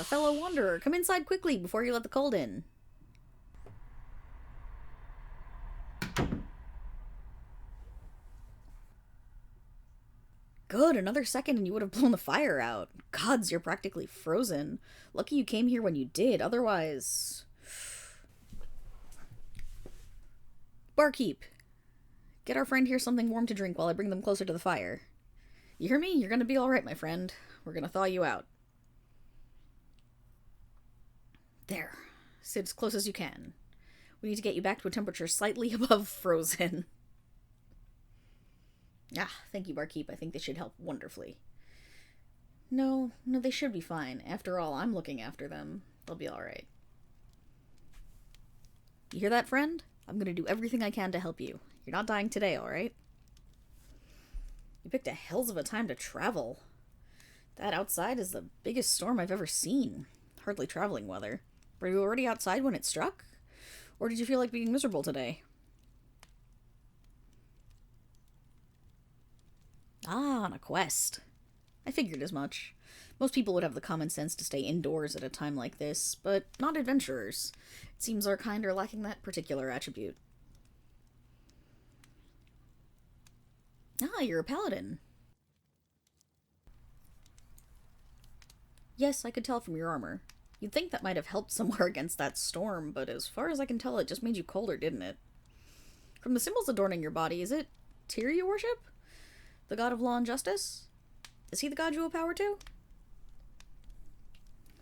fellow wanderer, come inside quickly before you let the cold in. Good, another second and you would have blown the fire out. Gods, you're practically frozen. Lucky you came here when you did, otherwise... Barkeep, get our friend here something warm to drink while I bring them closer to the fire. You hear me? You're gonna be alright, my friend. We're gonna thaw you out. There. Sit as close as you can. We need to get you back to a temperature slightly above frozen. Ah, thank you, Barkeep. I think this should help wonderfully. No, they should be fine. After all, I'm looking after them. They'll be alright. You hear that, friend? I'm gonna do everything I can to help you. You're not dying today, alright? You picked a hells of a time to travel. That outside is the biggest storm I've ever seen. Hardly traveling weather. Were you already outside when it struck? Or did you feel like being miserable today? Ah, on a quest. I figured as much. Most people would have the common sense to stay indoors at a time like this, but not adventurers. It seems our kind are lacking that particular attribute. Ah, you're a paladin. Yes, I could tell from your armor. You'd think that might have helped somewhere against that storm, but as far as I can tell, it just made you colder, didn't it? From the symbols adorning your body, is it Tyr you worship? The god of law and justice? Is he the god you owe power to?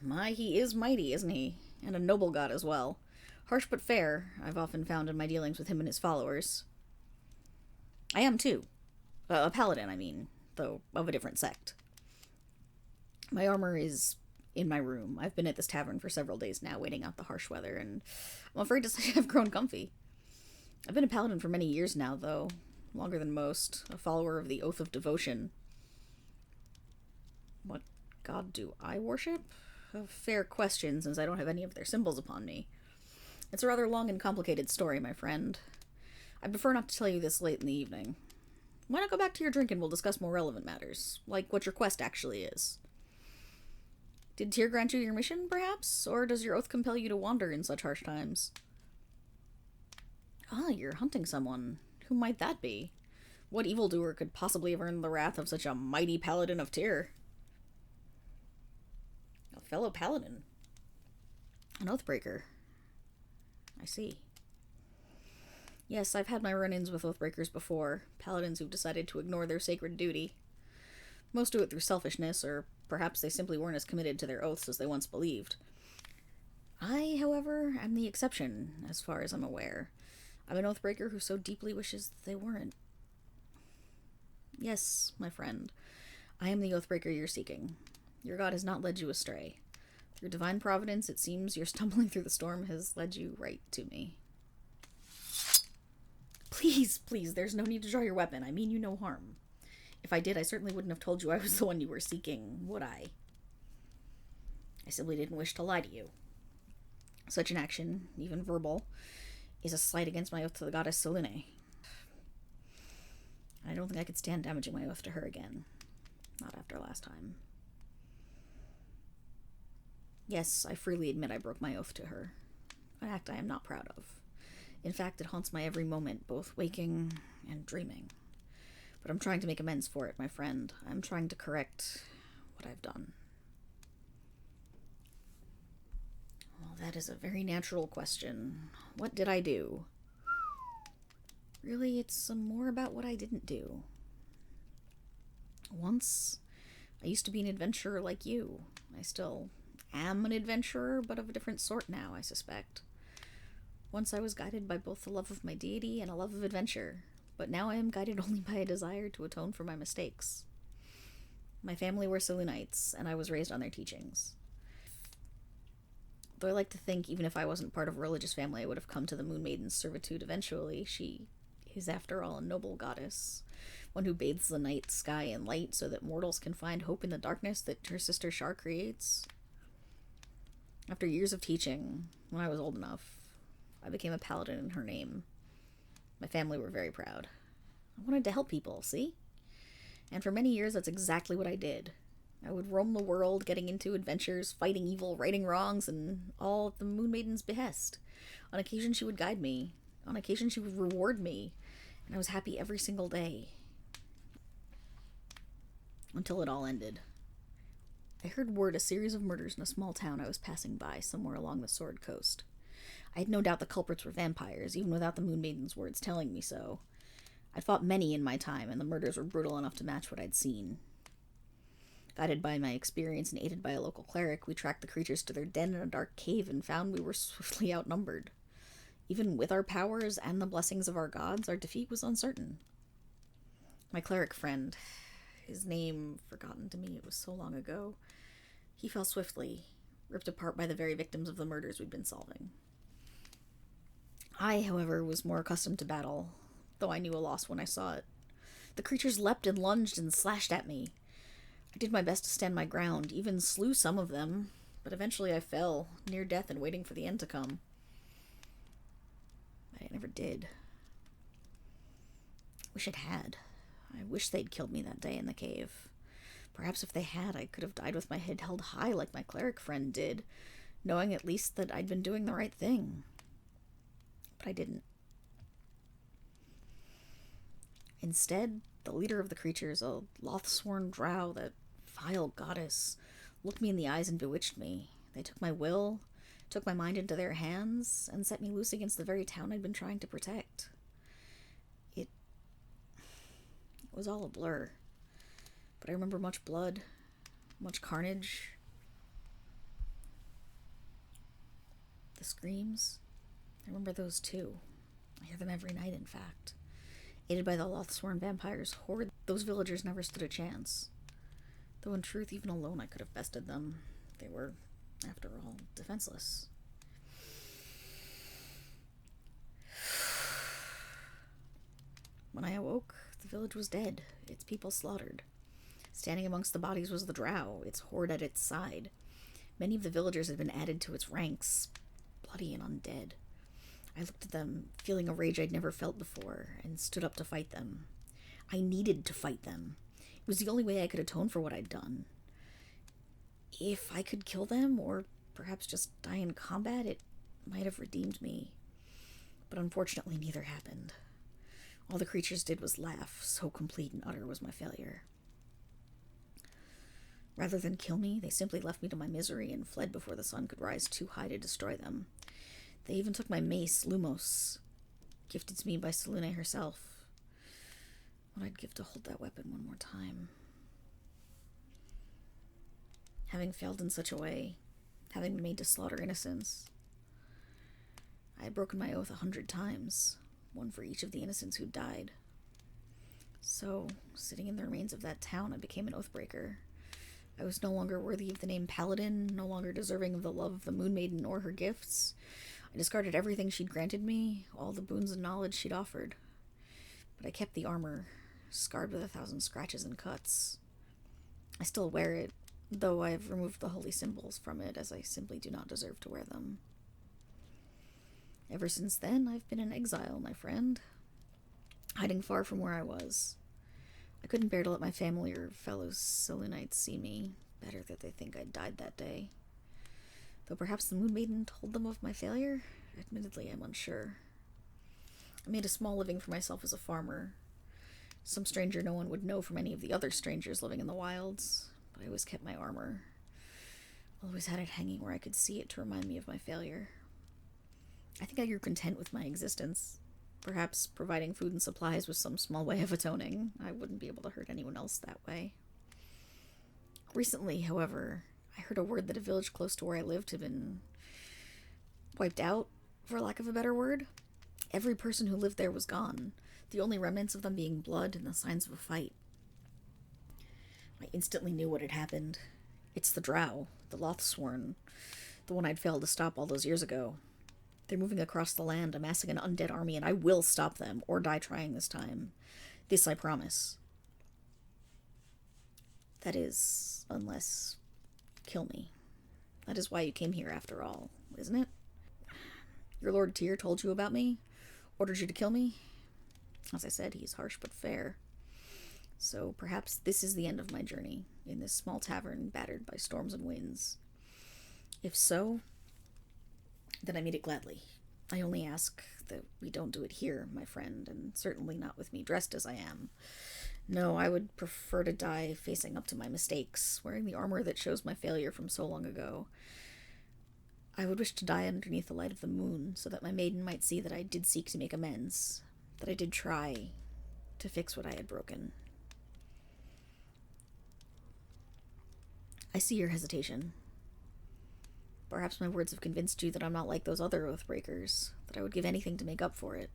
My, he is mighty, isn't he? And a noble god as well. Harsh but fair, I've often found in my dealings with him and his followers. I am too. A paladin, I mean, though of a different sect. My armor is in my room. I've been at this tavern for several days now, waiting out the harsh weather, and I'm afraid to say I've grown comfy. I've been a paladin for many years now, though. Longer than most. A follower of the Oath of Devotion. What god do I worship? A fair question, since I don't have any of their symbols upon me. It's a rather long and complicated story, my friend. I prefer not to tell you this late in the evening. Why not go back to your drink and we'll discuss more relevant matters, like what your quest actually is. Did Tyr grant you your mission, perhaps? Or does your oath compel you to wander in such harsh times? Ah, you're hunting someone. Who might that be? What evildoer could possibly have earned the wrath of such a mighty paladin of Tyr? A fellow paladin. An Oathbreaker. I see. Yes, I've had my run-ins with Oathbreakers before. Paladins who've decided to ignore their sacred duty. Most do it through selfishness, or perhaps they simply weren't as committed to their oaths as they once believed. I, however, am the exception, as far as I'm aware. I'm an Oathbreaker who so deeply wishes that they weren't. Yes, my friend, I am the Oathbreaker you're seeking. Your god has not led you astray. Through divine providence, it seems your stumbling through the storm has led you right to me. Please, there's no need to draw your weapon. I mean you no harm. If I did, I certainly wouldn't have told you I was the one you were seeking, would I? I simply didn't wish to lie to you. Such an action, even verbal, is a slight against my oath to the goddess Selene. I don't think I could stand damaging my oath to her again. Not after last time. Yes, I freely admit I broke my oath to her. An act I am not proud of. In fact, it haunts my every moment, both waking and dreaming. But I'm trying to make amends for it, my friend. I'm trying to correct what I've done. Well, that is a very natural question. What did I do? Really, it's more about what I didn't do. Once, I used to be an adventurer like you. I still am an adventurer, but of a different sort now, I suspect. Once I was guided by both the love of my deity and a love of adventure, but now I am guided only by a desire to atone for my mistakes. My family were Selenites, and I was raised on their teachings. Though I like to think, even if I wasn't part of a religious family, I would have come to the Moon Maiden's servitude eventually. She is, after all, a noble goddess, one who bathes the night sky in light so that mortals can find hope in the darkness that her sister Shar creates. After years of teaching, when I was old enough, I became a paladin in her name. My family were very proud. I wanted to help people, see? And for many years, that's exactly what I did. I would roam the world, getting into adventures, fighting evil, righting wrongs, and all at the Moon Maiden's behest. On occasion, she would guide me. On occasion, she would reward me, and I was happy every single day. Until it all ended. I heard word a series of murders in a small town I was passing by, somewhere along the Sword Coast. I had no doubt the culprits were vampires, even without the Moon Maiden's words telling me so. I'd fought many in my time, and the murders were brutal enough to match what I'd seen. Guided by my experience and aided by a local cleric, we tracked the creatures to their den in a dark cave and found we were swiftly outnumbered. Even with our powers and the blessings of our gods, our defeat was uncertain. My cleric friend, his name forgotten to me, it was so long ago, he fell swiftly, ripped apart by the very victims of the murders we'd been solving. I, however, was more accustomed to battle, though I knew a loss when I saw it. The creatures leapt and lunged and slashed at me. I did my best to stand my ground, even slew some of them, but eventually I fell, near death and waiting for the end to come. But it never did. Wish it had. I wish they'd killed me that day in the cave. Perhaps if they had, I could have died with my head held high like my cleric friend did, knowing at least that I'd been doing the right thing. But I didn't. Instead, the leader of the creatures, a loth-sworn drow, that vile goddess, looked me in the eyes and bewitched me. They took my will, took my mind into their hands, and set me loose against the very town I'd been trying to protect. It was all a blur. But I remember much blood, much carnage. The screams, I remember those too. I hear them every night, in fact. Aided by the loth-sworn vampires' horde, those villagers never stood a chance. Though in truth, even alone I could have bested them. They were, after all, defenseless. When I awoke, the village was dead, its people slaughtered. Standing amongst the bodies was the drow, its horde at its side. Many of the villagers had been added to its ranks, bloody and undead. I looked at them, feeling a rage I'd never felt before, and stood up to fight them. I needed to fight them. It was the only way I could atone for what I'd done. If I could kill them, or perhaps just die in combat, it might have redeemed me. But unfortunately, neither happened. All the creatures did was laugh, so complete and utter was my failure. Rather than kill me, they simply left me to my misery and fled before the sun could rise too high to destroy them. They even took my mace, Lumos, gifted to me by Selene herself. What I'd give to hold that weapon one more time. Having failed in such a way, having been made to slaughter innocents, I had broken my oath 100 times, one for each of the innocents who died. So, sitting in the remains of that town, I became an Oathbreaker. I was no longer worthy of the name Paladin, no longer deserving of the love of the Moon Maiden or her gifts. I discarded everything she'd granted me, all the boons and knowledge she'd offered. But I kept the armor, scarred with 1,000 scratches and cuts. I still wear it, though I have removed the holy symbols from it, as I simply do not deserve to wear them. Ever since then, I've been in exile, my friend, hiding far from where I was. I couldn't bear to let my family or fellow Selenites see me. Better that they think I died that day. Though perhaps the Moon Maiden told them of my failure? Admittedly, I'm unsure. I made a small living for myself as a farmer. Some stranger no one would know from any of the other strangers living in the wilds, but I always kept my armor. Always had it hanging where I could see it to remind me of my failure. I think I grew content with my existence. Perhaps providing food and supplies was some small way of atoning. I wouldn't be able to hurt anyone else that way. Recently, however, I heard a word that a village close to where I lived had been wiped out, for lack of a better word. Every person who lived there was gone, the only remnants of them being blood and the signs of a fight. I instantly knew what had happened. It's the drow, the loth-sworn, the one I'd failed to stop all those years ago. They're moving across the land, amassing an undead army, and I will stop them, or die trying this time. This I promise. That is, unless you kill me. That is why you came here after all, isn't it? Your Lord Tyr told you about me? Ordered you to kill me? As I said, he's harsh but fair. So perhaps this is the end of my journey, in this small tavern battered by storms and winds. If so, then I meet it gladly. I only ask that we don't do it here, my friend, and certainly not with me dressed as I am. No, I would prefer to die facing up to my mistakes, wearing the armor that shows my failure from so long ago. I would wish to die underneath the light of the moon, so that my maiden might see that I did seek to make amends, that I did try to fix what I had broken. I see your hesitation. Perhaps my words have convinced you that I'm not like those other Oathbreakers, that I would give anything to make up for it.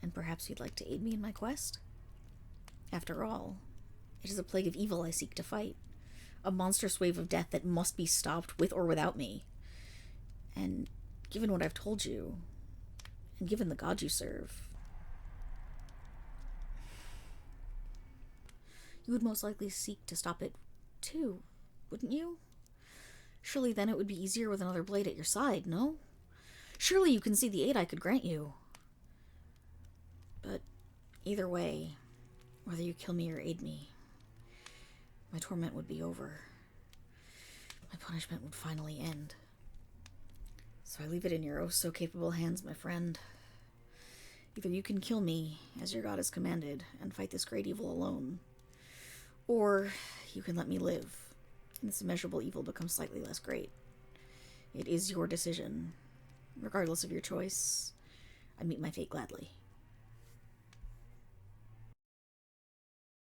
And perhaps you'd like to aid me in my quest? After all, it is a plague of evil I seek to fight, a monstrous wave of death that must be stopped with or without me. And given what I've told you, and given the god you serve, you would most likely seek to stop it too, wouldn't you? Surely then it would be easier with another blade at your side, no? Surely you can see the aid I could grant you. But either way, whether you kill me or aid me, my torment would be over. My punishment would finally end. So I leave it in your oh-so-capable hands, my friend. Either you can kill me, as your god has commanded, and fight this great evil alone, or you can let me live, and this immeasurable evil becomes slightly less great. It is your decision. Regardless of your choice, I meet my fate gladly.